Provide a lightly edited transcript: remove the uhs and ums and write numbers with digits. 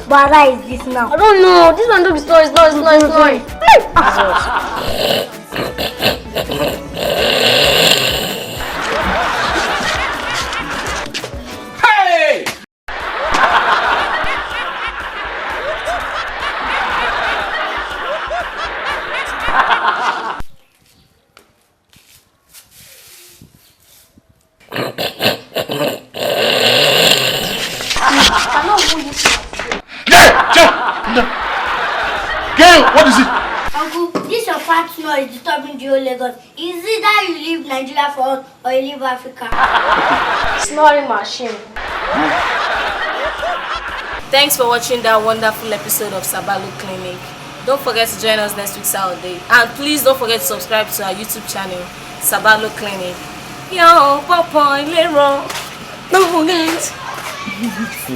Bala is this now? I don't know. This one dog is snoring. Hey! What is it? Uncle, this your partner is disturbing the whole Lagos. Is it that you leave Nigeria for us or you leave Africa? Snoring machine. Thanks for watching that wonderful episode of SIRBALO Clinic. Don't forget to join us next week Saturday. And please don't forget to subscribe to our YouTube channel, SIRBALO Clinic. Yo, Papa, Lero. Don't forget.